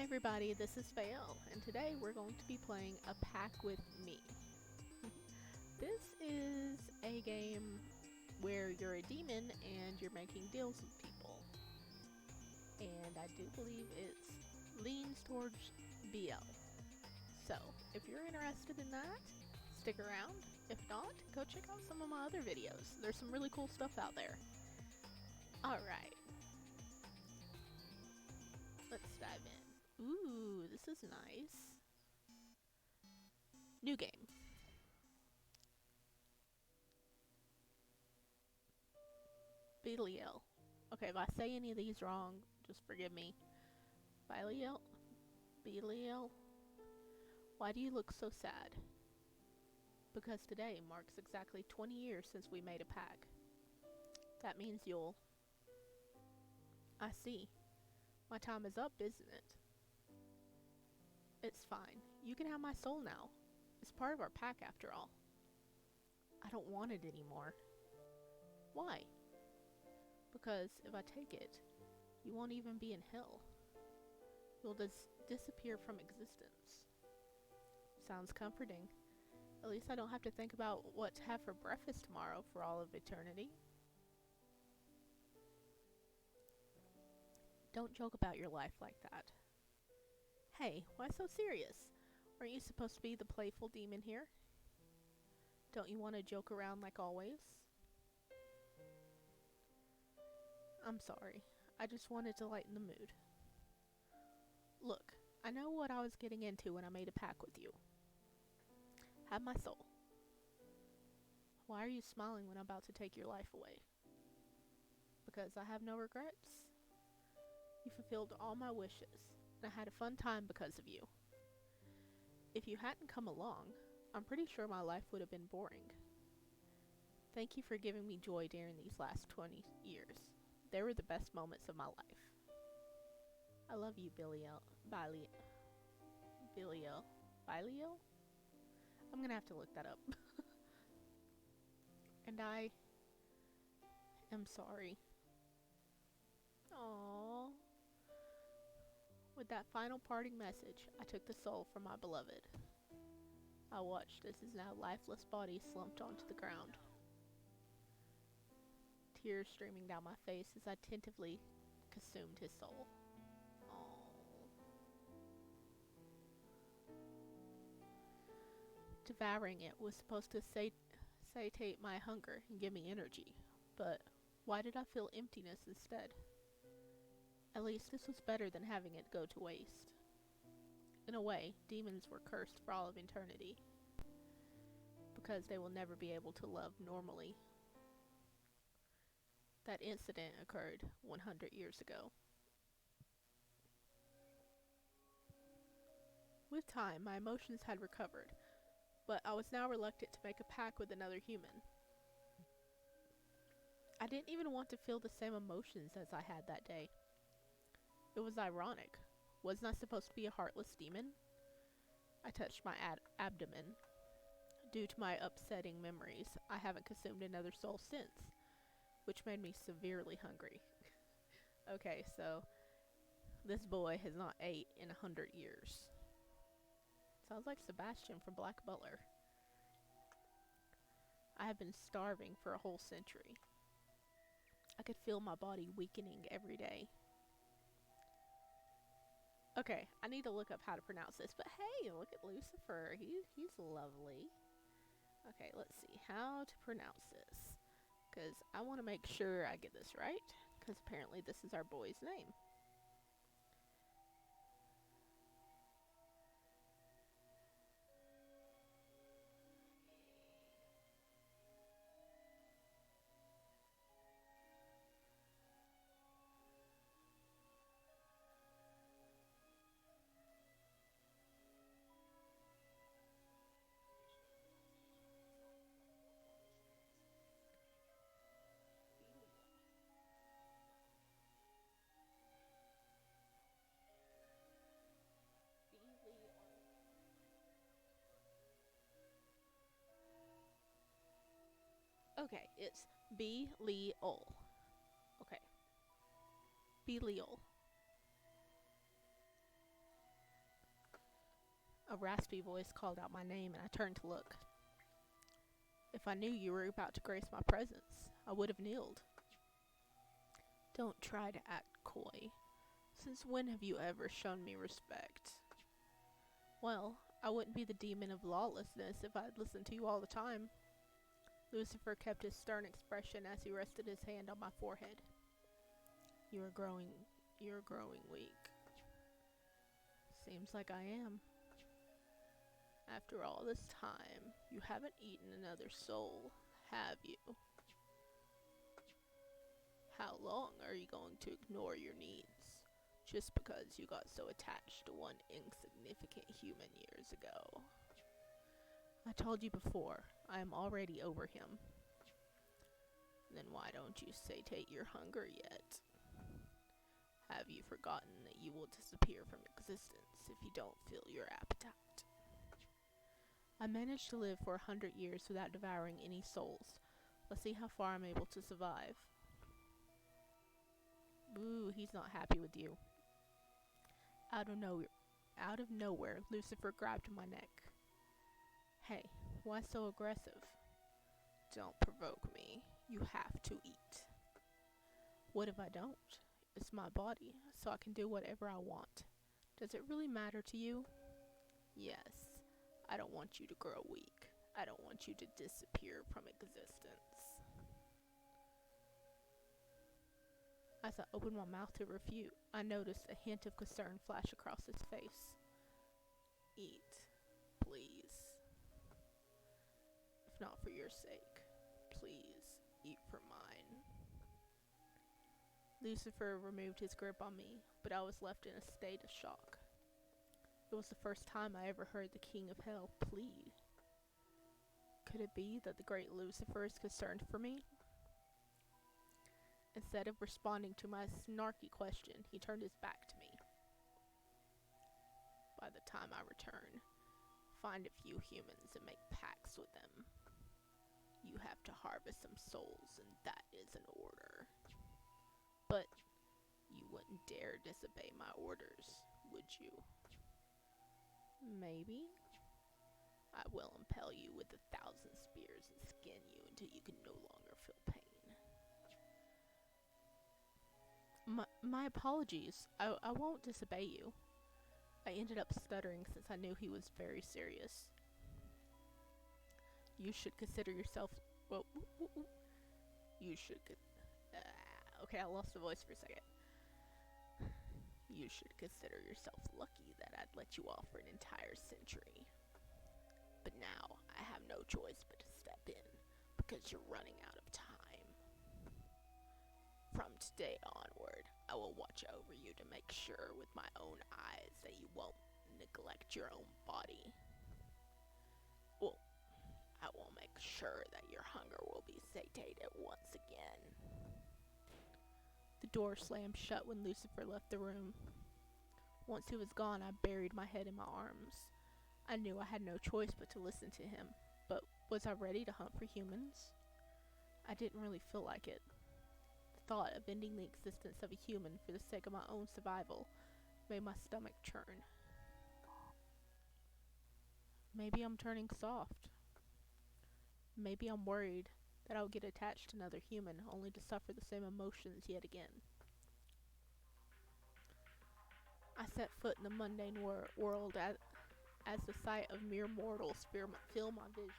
everybody, this is Fael, and today we're going to be playing a pack with me. This is a game where you're a demon and you're making deals with people. And I do believe it leans towards BL. So, if you're interested in that, stick around. If not, go check out some of my other videos. There's some really cool stuff out there. Alright, let's dive in. Ooh, this is nice. New game. Belial. Okay, if I say any of these wrong, just forgive me. Belial? Belial? Why do you look so sad? Because today marks exactly 20 years since we made a pact. That means you'll... I see. My time is up, isn't it? It's fine. You can have my soul now. It's part of our pact after all. I don't want it anymore. Why? Because if I take it, you won't even be in hell. You'll disappear from existence. Sounds comforting. At least I don't have to think about what to have for breakfast tomorrow for all of eternity. Don't joke about your life like that. Hey, why so serious? Aren't you supposed to be the playful demon here? Don't you want to joke around like always? I'm sorry. I just wanted to lighten the mood. Look, I know what I was getting into when I made a pact with you. Have my soul. Why are you smiling when I'm about to take your life away? Because I have no regrets. You fulfilled all my wishes, and I had a fun time because of you. If you hadn't come along, I'm pretty sure my life would have been boring. Thank you for giving me joy during these last 20 years. They were the best moments of my life. I love you, Belial. Belial. Belial? I'm gonna have to look that up. And I am sorry. Aww. With that final parting message, I took the soul from my beloved. I watched as his now lifeless body slumped onto the ground. Tears streaming down my face as I tentatively consumed his soul. Aww. Devouring it was supposed to satiate my hunger and give me energy, but why did I feel emptiness instead? At least this was better than having it go to waste. In a way, demons were cursed for all of eternity, because they will never be able to love normally. That incident occurred 100 years ago. With time, my emotions had recovered, but I was now reluctant to make a pact with another human. I didn't even want to feel the same emotions as I had that day. It was ironic. Wasn't I supposed to be a heartless demon? I touched my abdomen. Due to my upsetting memories, I haven't consumed another soul since, which made me severely hungry. Okay, so this boy has not ate in 100 years. Sounds like Sebastian from Black Butler. I have been starving for a whole century. I could feel my body weakening every day. Okay, I need to look up how to pronounce this, but hey, look at Lucifer. He's lovely. Okay, let's see how to pronounce this, because I want to make sure I get this right, because apparently this is our boy's name. Okay, it's Belial. Okay. Belial. A raspy voice called out my name, and I turned to look. If I knew you were about to grace my presence, I would have kneeled. Don't try to act coy. Since when have you ever shown me respect? Well, I wouldn't be the demon of lawlessness if I'd listened to you all the time. Lucifer kept his stern expression as he rested his hand on my forehead. You're growing weak. Seems like I am. After all this time, you haven't eaten another soul, have you? How long are you going to ignore your needs, just because you got so attached to one insignificant human years ago? I told you before, I am already over him. Then why don't you satiate your hunger yet? Have you forgotten that you will disappear from existence if you don't fill your appetite? I managed to live for 100 years without devouring any souls. Let's see how far I'm able to survive. Ooh, he's not happy with you. Out of nowhere, Lucifer grabbed my neck. Hey, why so aggressive? Don't provoke me. You have to eat. What if I don't? It's my body, so I can do whatever I want. Does it really matter to you? Yes. I don't want you to grow weak. I don't want you to disappear from existence. As I opened my mouth to refute, I noticed a hint of concern flash across his face. Eat, please. If not for your sake, please eat for mine. Lucifer removed his grip on me, but I was left in a state of shock. It was the first time I ever heard the King of Hell plead. Could it be that the great Lucifer is concerned for me? Instead of responding to my snarky question, he turned his back to me. By the time I return, find a few humans and make pacts with them. You have to harvest some souls, and that is an order. But you wouldn't dare disobey my orders, would you? Maybe. I will impale you with 1,000 spears and skin you until you can no longer feel pain. My apologies. I won't disobey you. I ended up stuttering since I knew he was very serious. You should consider yourself... Well, you should... okay, I lost the voice for a second. You should consider yourself lucky that I'd let you off for an entire century. But now, I have no choice but to step in, because you're running out of time. From today onward, I will watch over you to make sure with my own eyes that you won't neglect your own body. Well, I will make sure that your hunger will be satiated once again. The door slammed shut when Lucifer left the room. Once he was gone, I buried my head in my arms. I knew I had no choice but to listen to him, but was I ready to hunt for humans? I didn't really feel like it. The thought of ending the existence of a human for the sake of my own survival made my stomach churn. Maybe I'm turning soft. Maybe I'm worried that I'll get attached to another human only to suffer the same emotions yet again. I set foot in the mundane world as the sight of mere mortals fill my vision.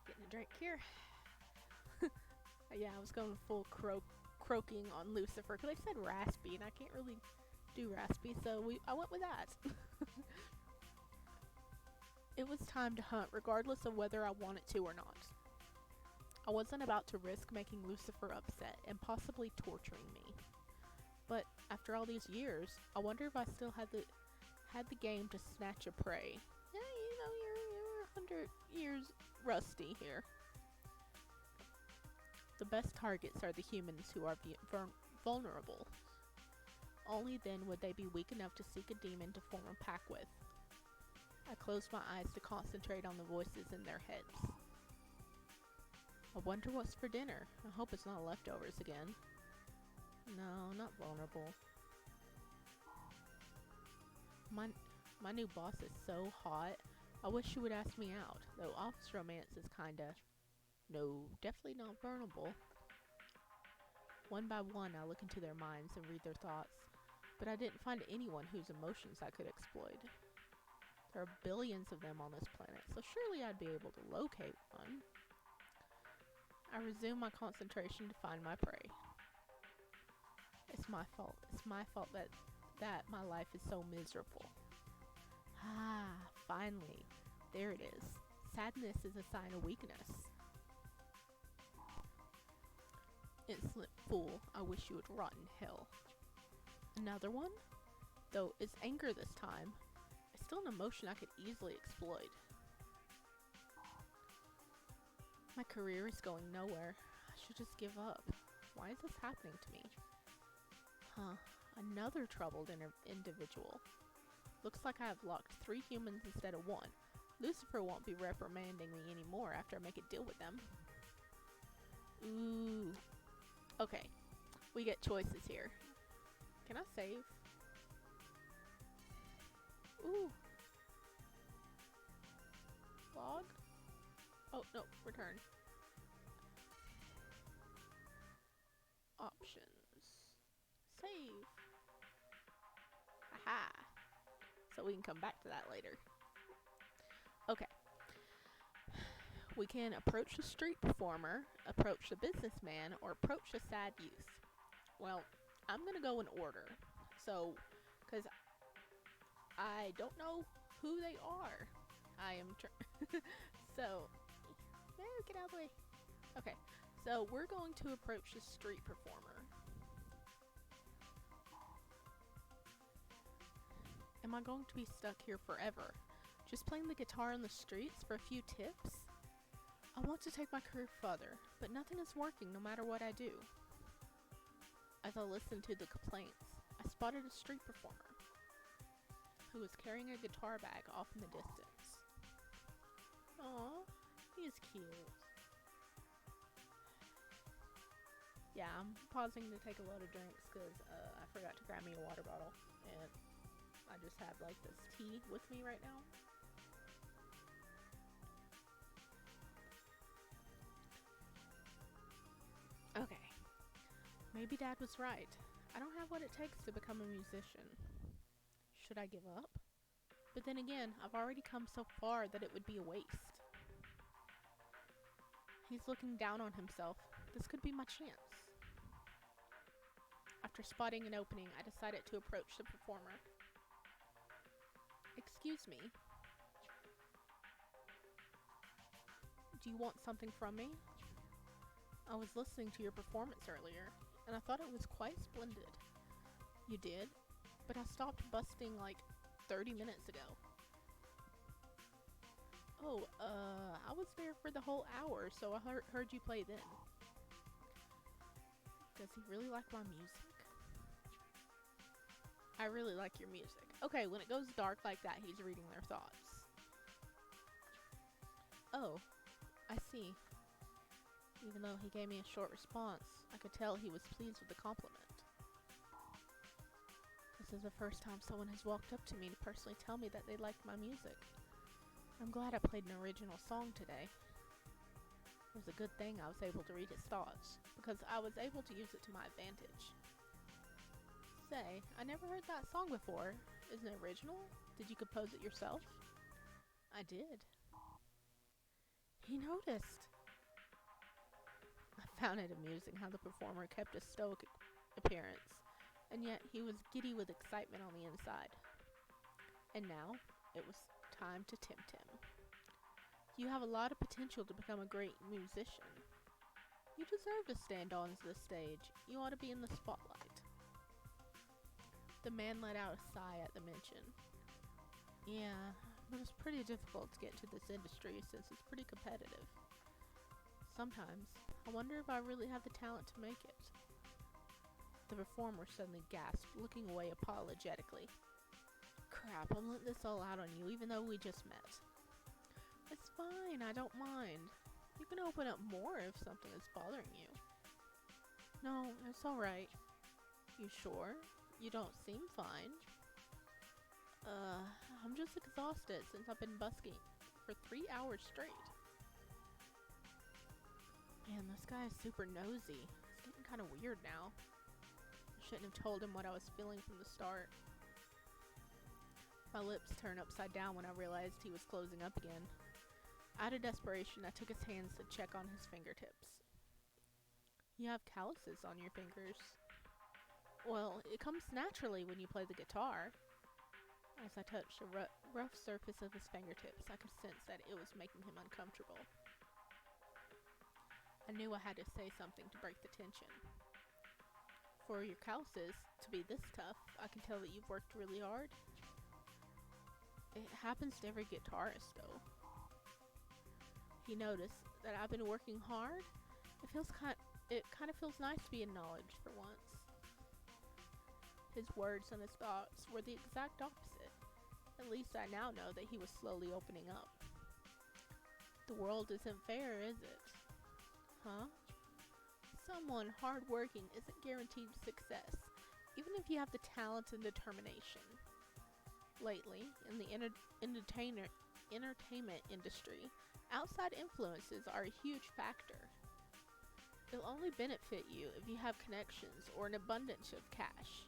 Getting a drink here. Yeah, I was going full croaking on Lucifer because I said raspy and I can't really do raspy, so I went with that. It was time to hunt regardless of whether I wanted to or not. I wasn't about to risk making Lucifer upset and possibly torturing me. But after all these years, I wonder if I still had the game to snatch a prey. Yeah, you're 100 years rusty here. The best targets are the humans who are vulnerable. Only then would they be weak enough to seek a demon to form a pact with. I closed my eyes to concentrate on the voices in their heads. I wonder what's for dinner. I hope it's not leftovers again. No, not vulnerable. My new boss is so hot. I wish she would ask me out, though office romance is kinda... No, definitely not vulnerable. One by one, I look into their minds and read their thoughts, but I didn't find anyone whose emotions I could exploit. There are billions of them on this planet, so surely I'd be able to locate one. I resume my concentration to find my prey. It's my fault. It's my fault that my life is so miserable. Ah, finally. There it is. Sadness is a sign of weakness. Insolent fool, I wish you would rot in hell. Another one? Though it's anger this time. It's still an emotion I could easily exploit. My career is going nowhere. I should just give up. Why is this happening to me? Huh. Another troubled individual. Looks like I have locked 3 humans instead of 1. Lucifer won't be reprimanding me anymore after I make a deal with them. Ooh. Okay. We get choices here. Can I save? Ooh. Log? Oh, no. Return. Options. Save. Aha. So we can come back to that later. Okay. We can approach the street performer, approach the businessman, or approach the sad youth. Well, I'm gonna go in order. So, because I don't know who they are. I am so, get out of the way. Okay, so we're going to approach the street performer. Am I going to be stuck here forever? Just playing the guitar in the streets for a few tips? I want to take my career further, but nothing is working no matter what I do. As I listened to the complaints, I spotted a street performer who was carrying a guitar bag off in the distance. Aww, he is cute. Yeah, I'm pausing to take a load of drinks because I forgot to grab me a water bottle, and I just have like this tea with me right now. Okay, maybe Dad was right. I don't have what it takes to become a musician. Should I give up? But then again, I've already come so far that it would be a waste. He's looking down on himself. This could be my chance. After spotting an opening, I decided to approach the performer. Excuse me. Do you want something from me? I was listening to your performance earlier, and I thought it was quite splendid. You did? But I stopped busting like 30 minutes ago. Oh, I was there for the whole hour, so I heard you play then. Does he really like my music? I really like your music. Okay, when it goes dark like that, he's reading their thoughts. Oh, I see. Even though he gave me a short response, I could tell he was pleased with the compliment. This is the first time someone has walked up to me to personally tell me that they liked my music. I'm glad I played an original song today. It was a good thing I was able to read his thoughts, because I was able to use it to my advantage. Say, I never heard that song before. Isn't it original? Did you compose it yourself? I did. He noticed. I found it amusing how the performer kept a stoic appearance, and yet he was giddy with excitement on the inside. And now, it was time to tempt him. You have a lot of potential to become a great musician. You deserve to stand on this stage. You ought to be in the spotlight. The man let out a sigh at the mention. Yeah, but it's pretty difficult to get into this industry since it's pretty competitive. Sometimes, I wonder if I really have the talent to make it. The performer suddenly gasped, looking away apologetically. Crap, I'm letting this all out on you even though we just met. It's fine, I don't mind. You can open up more if something is bothering you. No, it's alright. You sure? You don't seem fine. I'm just exhausted since I've been busking for 3 hours straight. Man, this guy is super nosy. It's getting kind of weird now. I shouldn't have told him what I was feeling from the start. My lips turned upside down when I realized he was closing up again. Out of desperation, I took his hands to check on his fingertips. You have calluses on your fingers. Well, it comes naturally when you play the guitar. As I touched the rough surface of his fingertips, I could sense that it was making him uncomfortable. I knew I had to say something to break the tension. For your calluses to be this tough, I can tell that you've worked really hard. It happens to every guitarist, though. He noticed that I've been working hard. It kind of feels nice to be acknowledged for once. His words and his thoughts were the exact opposite. At least I now know that he was slowly opening up. The world isn't fair, is it? Huh? Someone hardworking isn't guaranteed success, even if you have the talent and determination. Lately, in the entertainment industry, outside influences are a huge factor. It'll only benefit you if you have connections or an abundance of cash.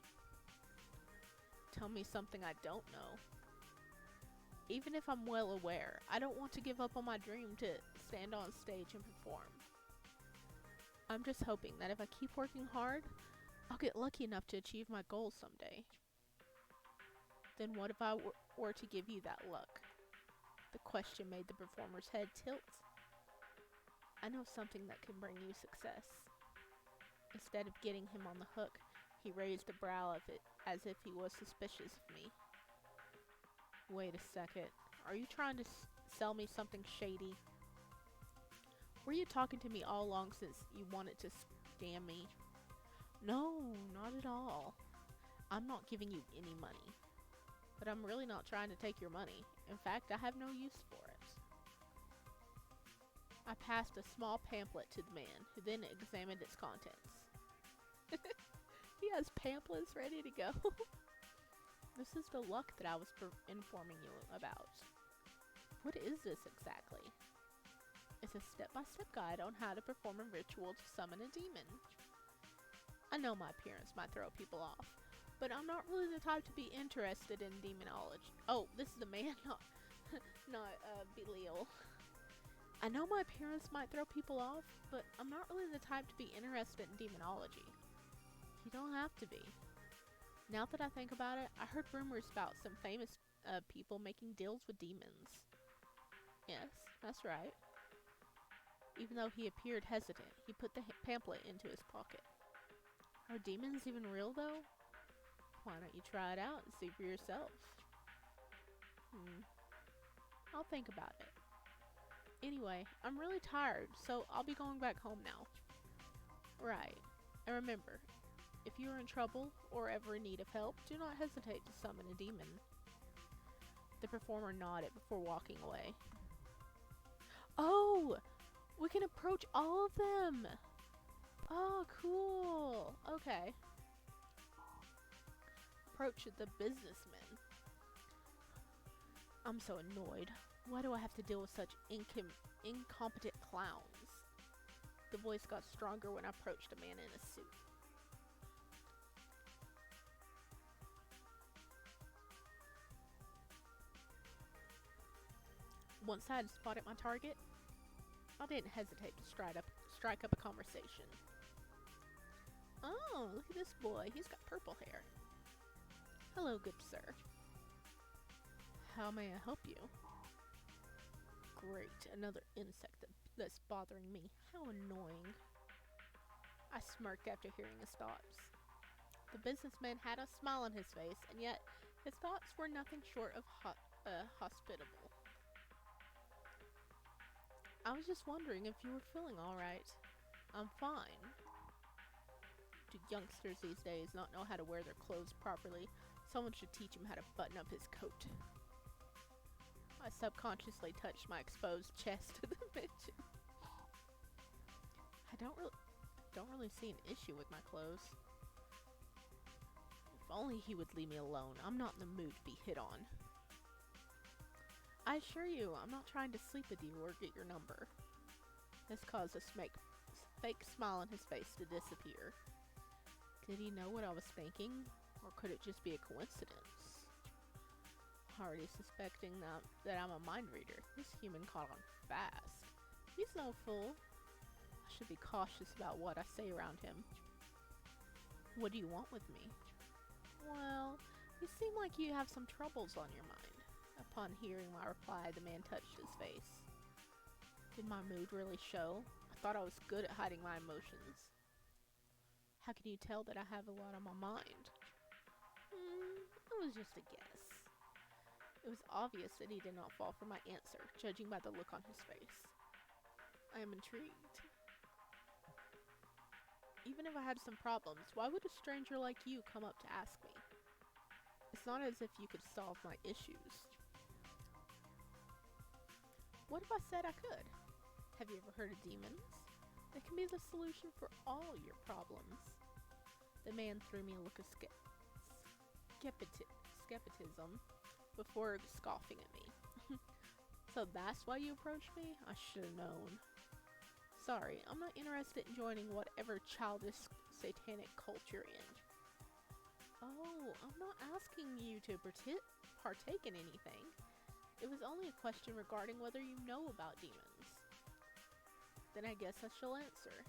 Tell me something I don't know. Even if I'm well aware, I don't want to give up on my dream to stand on stage and perform. I'm just hoping that if I keep working hard, I'll get lucky enough to achieve my goals someday. Then what if I were to give you that luck? The question made the performer's head tilt. I know something that can bring you success. Instead of getting him on the hook, he raised a brow of it as if he was suspicious of me. Wait a second. Are you trying to sell me something shady? Were you talking to me all along since you wanted to scam me? No, not at all. I'm not giving you any money. But I'm really not trying to take your money. In fact, I have no use for it. I passed a small pamphlet to the man, who then examined its contents. He has pamphlets ready to go. This is the luck that I was informing you about. What is this exactly? It's a step-by-step guide on how to perform a ritual to summon a demon. I know my appearance might throw people off, but I'm not really the type to be interested in demonology. Oh, this is the man, not Belial. I know my appearance might throw people off, but I'm not really the type to be interested in demonology. You don't have to be. Now that I think about it, I heard rumors about some famous people making deals with demons. Yes, that's right. Even though he appeared hesitant, he put the pamphlet into his pocket. Are demons even real, though? Why don't you try it out and see for yourself? I'll think about it. Anyway, I'm really tired, so I'll be going back home now. Right. And remember, if you are in trouble or ever in need of help, do not hesitate to summon a demon. The performer nodded before walking away. Oh! We can approach all of them! Oh, cool! Okay. Approach the businessmen. I'm so annoyed. Why do I have to deal with such incompetent clowns? The voice got stronger when I approached a man in a suit. Once I had spotted my target, I didn't hesitate to strike up a conversation. Oh, look at this boy. He's got purple hair. Hello, good sir. How may I help you? Great, another insect that's bothering me. How annoying. I smirked after hearing his thoughts. The businessman had a smile on his face, and yet his thoughts were nothing short of hospitable. I was just wondering if you were feeling alright. I'm fine. Do youngsters these days not know how to wear their clothes properly? Someone should teach him how to button up his coat. I subconsciously touched my exposed chest to the midget. don't really see an issue with my clothes. If only he would leave me alone. I'm not in the mood to be hit on. I assure you, I'm not trying to sleep with you or get your number. This caused a fake smile on his face to disappear. Did he know what I was thinking? Or could it just be a coincidence? Already suspecting that I'm a mind reader. This human caught on fast. He's no fool. I should be cautious about what I say around him. What do you want with me? Well, you seem like you have some troubles on your mind. Upon hearing my reply, the man touched his face. Did my mood really show? I thought I was good at hiding my emotions. How can you tell that I have a lot on my mind? It was just a guess. It was obvious that he did not fall for my answer, judging by the look on his face. I am intrigued. Even if I had some problems, why would a stranger like you come up to ask me? It's not as if you could solve my issues. What if I said I could? Have you ever heard of demons? They can be the solution for all your problems. The man threw me a look of skepticism before scoffing at me. So that's why you approached me? I should have known. Sorry, I'm not interested in joining whatever childish satanic cult you're in. Oh, I'm not asking you to partake in anything. It was only a question regarding whether you know about demons. Then I guess I shall answer.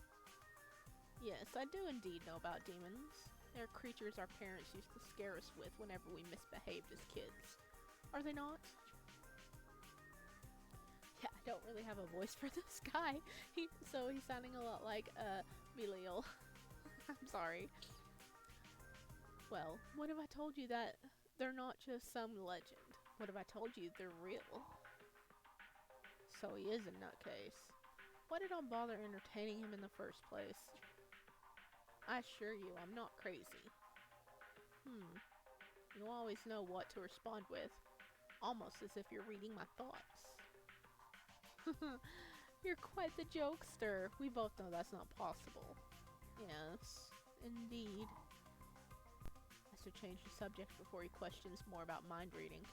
Yes, I do indeed know about demons. They're creatures our parents used to scare us with whenever we misbehaved as kids. Are they not? Yeah, I don't really have a voice for this guy. So he's sounding a lot like Belial. I'm sorry. Well, what if I told you that they're not just some legend? What if I told you they're real? So he is a nutcase. Why did I bother entertaining him in the first place? I assure you, I'm not crazy. You always know what to respond with, almost as if you're reading my thoughts. You're quite the jokester. We both know that's not possible. Yes, indeed. Has to change the subject before he questions more about mind reading.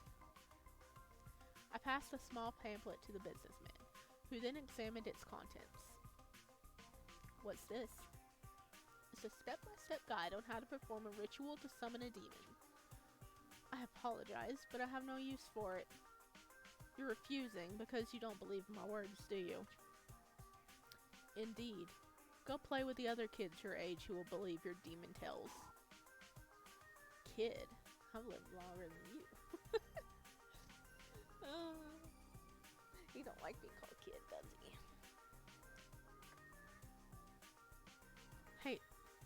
I passed a small pamphlet to the businessman, who then examined its contents. What's this? It's a step-by-step guide on how to perform a ritual to summon a demon. I apologize, but I have no use for it. You're refusing because you don't believe my words, do you? Indeed. Go play with the other kids your age who will believe your demon tales. Kid? I've lived longer than you. He don't like being called kid, does he?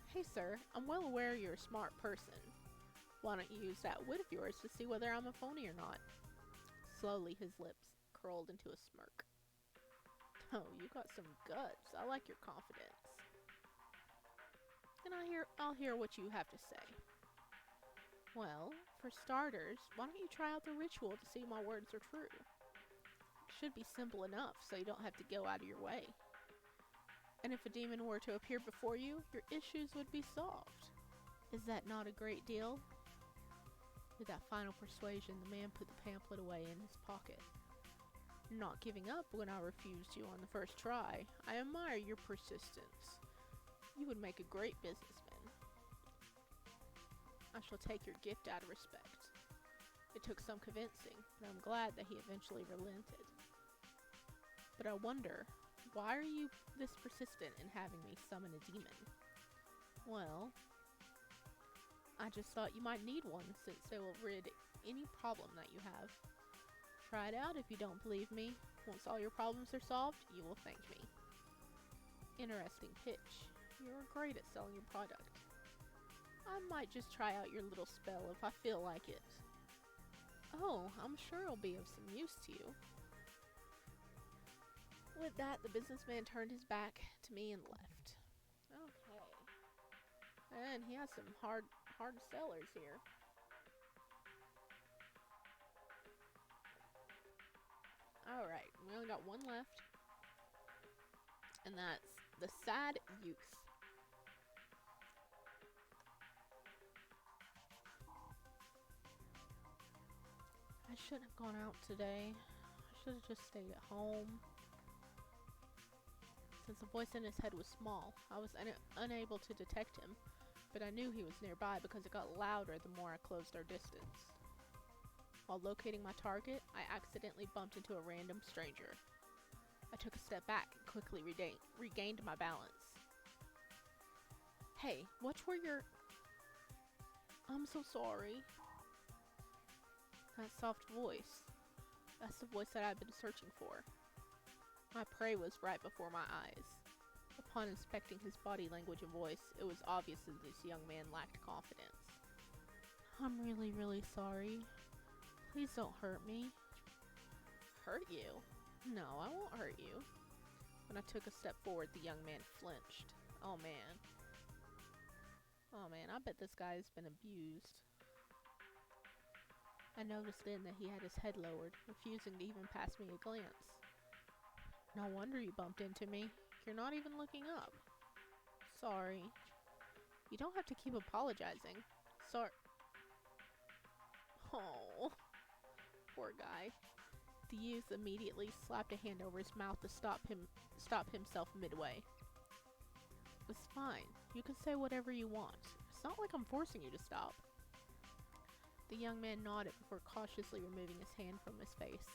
Hey sir, I'm well aware you're a smart person. Why don't you use that wit of yours to see whether I'm a phony or not? Slowly his lips curled into a smirk. Oh, you got some guts. I like your confidence. Then I'll hear what you have to say. Well, for starters, why don't you try out the ritual to see if my words are true? It should be simple enough, so you don't have to go out of your way. And if a demon were to appear before you, your issues would be solved. Is that not a great deal? With that final persuasion, the man put the pamphlet away in his pocket. Not giving up when I refused you on the first try, I admire your persistence. You would make a great businessman. I shall take your gift out of respect. It took some convincing, but I'm glad that he eventually relented. But I wonder, why are you this persistent in having me summon a demon? Well, I just thought you might need one since it will rid any problem that you have. Try it out if you don't believe me. Once all your problems are solved, you will thank me. Interesting pitch. You're great at selling your product. I might just try out your little spell if I feel like it. Oh, I'm sure it'll be of some use to you. With that, the businessman turned his back to me and left. Okay. And he has some hard sellers here. Alright, we only got one left. And that's The sad youth. I shouldn't have gone out today. I should have just stayed at home. Since the voice in his head was small, I was unable to detect him, but I knew he was nearby because it got louder the more I closed our distance. While locating my target, I accidentally bumped into a random stranger. I took a step back and quickly regained my balance. Hey, watch where you're... I'm so sorry. That soft voice. That's the voice that I've been searching for. My prey was right before my eyes. Upon inspecting his body language and voice, it was obvious that this young man lacked confidence. I'm really, really sorry. Please don't hurt me. Hurt you? No, I won't hurt you. When I took a step forward, the young man flinched. Oh man, I bet this guy's been abused. I noticed then that he had his head lowered, refusing to even pass me a glance. No wonder you bumped into me. You're not even looking up. Sorry. You don't have to keep apologizing. Sorry. Oh, poor guy. The youth immediately slapped a hand over his mouth to stop himself midway. It's fine. You can say whatever you want. It's not like I'm forcing you to stop. The young man nodded before cautiously removing his hand from his face.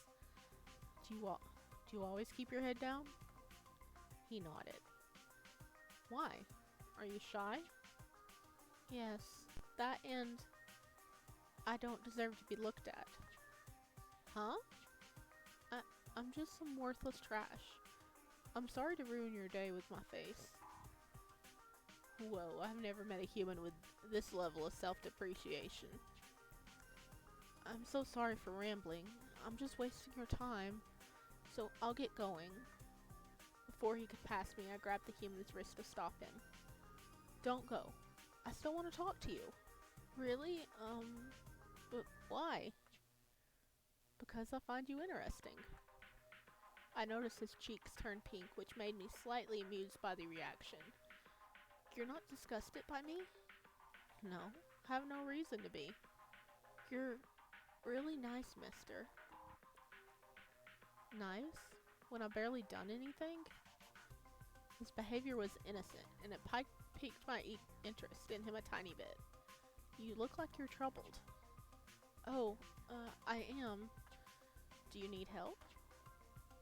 Do you always keep your head down? He nodded. Why? Are you shy? Yes, that and I don't deserve to be looked at. Huh? I'm just some worthless trash. I'm sorry to ruin your day with my face. Whoa, I've never met a human with this level of self-depreciation. I'm so sorry for rambling. I'm just wasting your time. So I'll get going. Before he could pass me, I grabbed the human's wrist to stop him. Don't go. I still want to talk to you. Really? But why? Because I find you interesting. I noticed his cheeks turn pink, which made me slightly amused by the reaction. You're not disgusted by me? No, have no reason to be. You're really nice, mister. Nice? When I've barely done anything? His behavior was innocent, and it piqued my interest in him a tiny bit. You look like you're troubled. Oh, I am. Do you need help?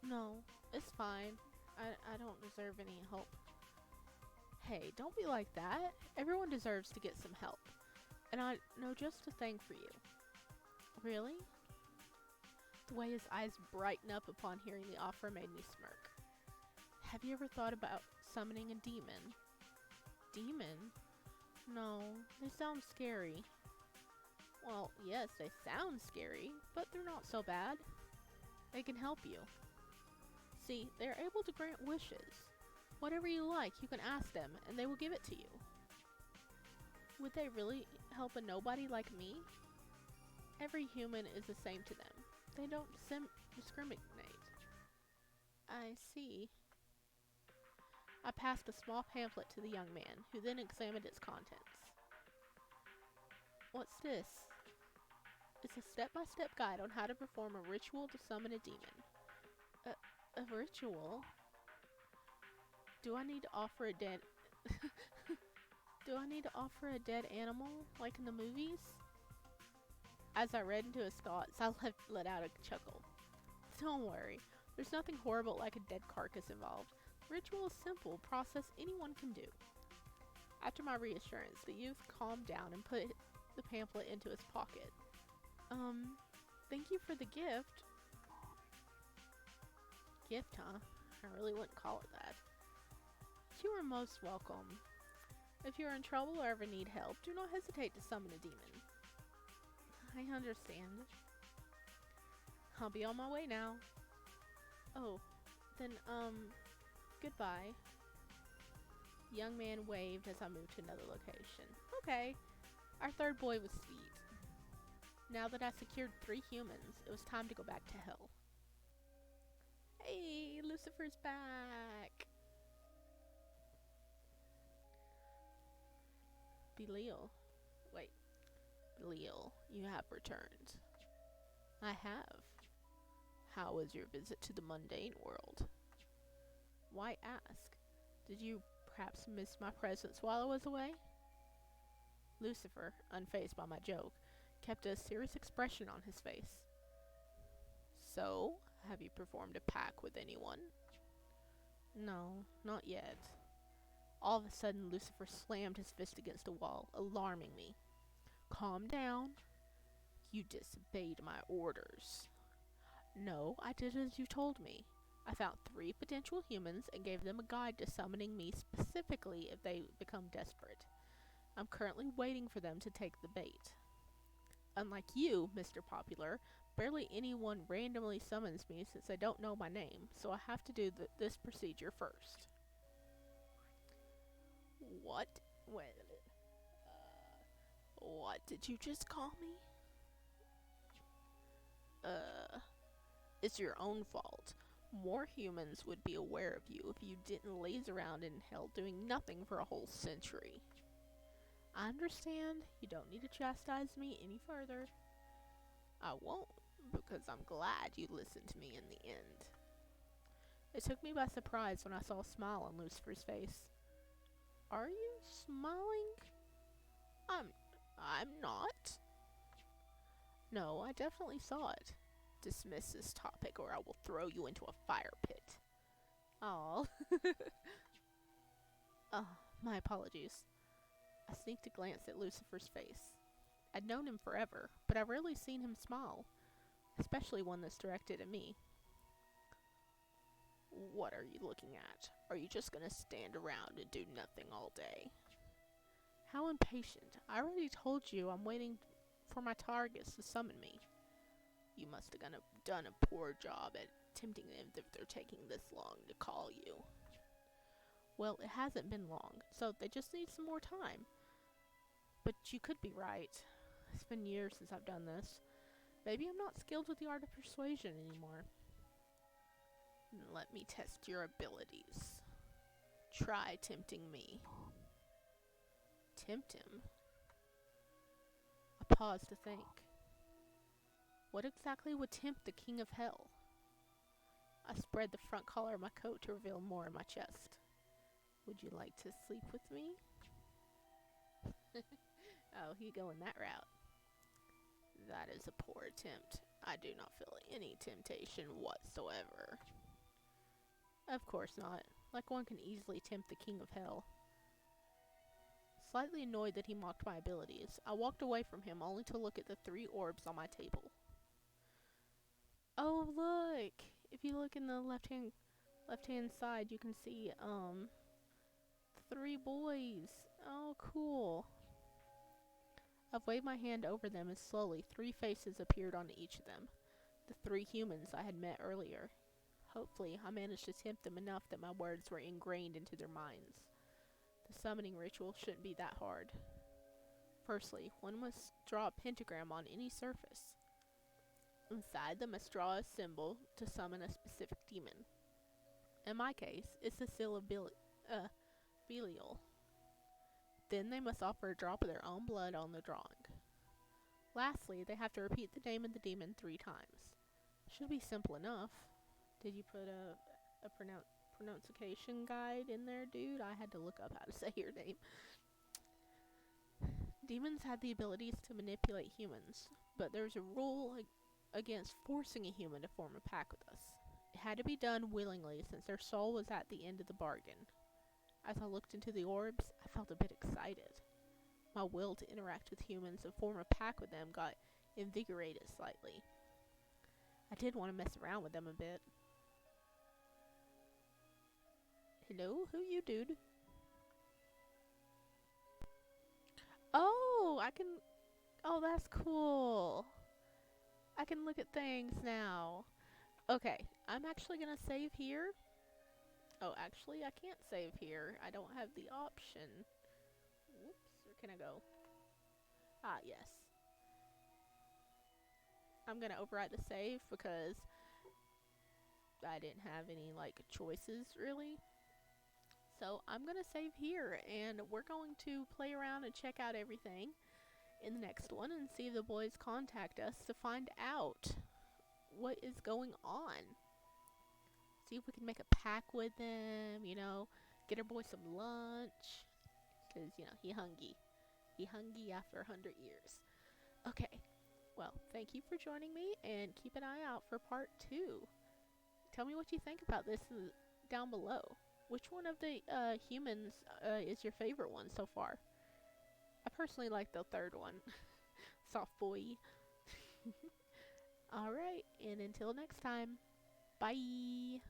No, it's fine. I don't deserve any help. Hey, don't be like that. Everyone deserves to get some help. And I know just the thing for you. Really? The way his eyes brighten up upon hearing the offer made me smirk. Have you ever thought about summoning a demon? Demon? No, they sound scary. Well, yes, they sound scary, but they're not so bad. They can help you. See, they're able to grant wishes. Whatever you like, you can ask them, and they will give it to you. Would they really help a nobody like me? Every human is the same to them. They don't discriminate. I see. I passed a small pamphlet to the young man, who then examined its contents. What's this? It's a step-by-step guide on how to perform a ritual to summon a demon. A ritual? Do I need to offer a dead... Do I need to offer a dead animal, like in the movies? As I read into his thoughts, I let out a chuckle. Don't worry, there's nothing horrible like a dead carcass involved. The ritual is simple, process anyone can do. After my reassurance, the youth calmed down and put the pamphlet into his pocket. Thank you for the gift. Gift, huh? I really wouldn't call it that. You are most welcome. If you are in trouble or ever need help, do not hesitate to summon a demon. I understand. I'll be on my way now. Oh, then, goodbye. The young man waved as I moved to another location. Okay, our third boy was sweet. Now that I secured 3 humans, it was time to go back to hell. Hey, Lucifer's back! Belial. Wait, Belial, you have returned. I have. How was your visit to the mundane world? Why ask? Did you perhaps miss my presence while I was away? Lucifer, unfazed by my joke, kept a serious expression on his face. So, have you performed a pact with anyone? No, not yet. All of a sudden, Lucifer slammed his fist against a wall, alarming me. Calm down. You disobeyed my orders. No, I did as you told me. I found 3 potential humans and gave them a guide to summoning me specifically if they become desperate. I'm currently waiting for them to take the bait. Unlike you, Mr. Popular, barely anyone randomly summons me since they don't know my name, so I have to do this procedure first. What? Wait. What did you just call me? It's your own fault. More humans would be aware of you if you didn't laze around in hell doing nothing for a whole century. I understand. You don't need to chastise me any further. I won't, because I'm glad you listened to me in the end. It took me by surprise when I saw a smile on Lucifer's face. Are you smiling? I'm not. No, I definitely saw it. Dismiss this topic or I will throw you into a fire pit. Aw. My apologies. I sneaked a glance at Lucifer's face. I'd known him forever, but I've rarely seen him smile, especially one that's directed at me. What are you looking at? Are you just gonna stand around and do nothing all day? How impatient. I already told you I'm waiting for my targets to summon me. You must have done a poor job at tempting them if they're taking this long to call you. Well, it hasn't been long, so they just need some more time. But you could be right. It's been years since I've done this. Maybe I'm not skilled with the art of persuasion anymore. Let me test your abilities. Try tempting me. Tempt him? I paused to think. What exactly would tempt the king of hell? I spread the front collar of my coat to reveal more in my chest. Would you like to sleep with me? Oh, he going that route. That is a poor attempt. I do not feel any temptation whatsoever. Of course not. Like one can easily tempt the king of hell. Slightly annoyed that he mocked my abilities, I walked away from him only to look at the 3 orbs on my table. Oh, look! If you look in the left-hand side, you can see, 3 boys. Oh, cool. I've waved my hand over them and slowly 3 faces appeared on each of them. The 3 humans I had met earlier. Hopefully, I managed to tempt them enough that my words were ingrained into their minds. The summoning ritual shouldn't be that hard. Firstly, one must draw a pentagram on any surface. Inside, they must draw a symbol to summon a specific demon. In my case, it's the seal of Belial. Then they must offer a drop of their own blood on the drawing. Lastly, they have to repeat the name of the demon 3 times. Should be simple enough. Did you put a pronunciation guide in there, dude? I had to look up how to say your name. Demons had the abilities to manipulate humans, but there's a rule against forcing a human to form a pact with us. It had to be done willingly since their soul was at the end of the bargain. As I looked into the orbs, I felt a bit excited. My will to interact with humans and form a pact with them got invigorated slightly. I did want to mess around with them a bit. Hello? Who you, dude? Oh, oh, that's cool. I can look at things now. Okay, I'm actually gonna save here. Oh, actually, I can't save here. I don't have the option. Whoops, where can I go? Ah, yes. I'm gonna overwrite the save because I didn't have any, choices, really. So I'm going to save here, and we're going to play around and check out everything in the next one and see if the boys contact us to find out what is going on. See if we can make a pact with them, you know, get our boy some lunch, because, you know, he hungry. He hungry after 100 years. Okay, well, thank you for joining me, and keep an eye out for part 2. Tell me what you think about this down below. Which one of the humans is your favorite one so far? I personally like the third one. Soft boy. Alright, and until next time, bye!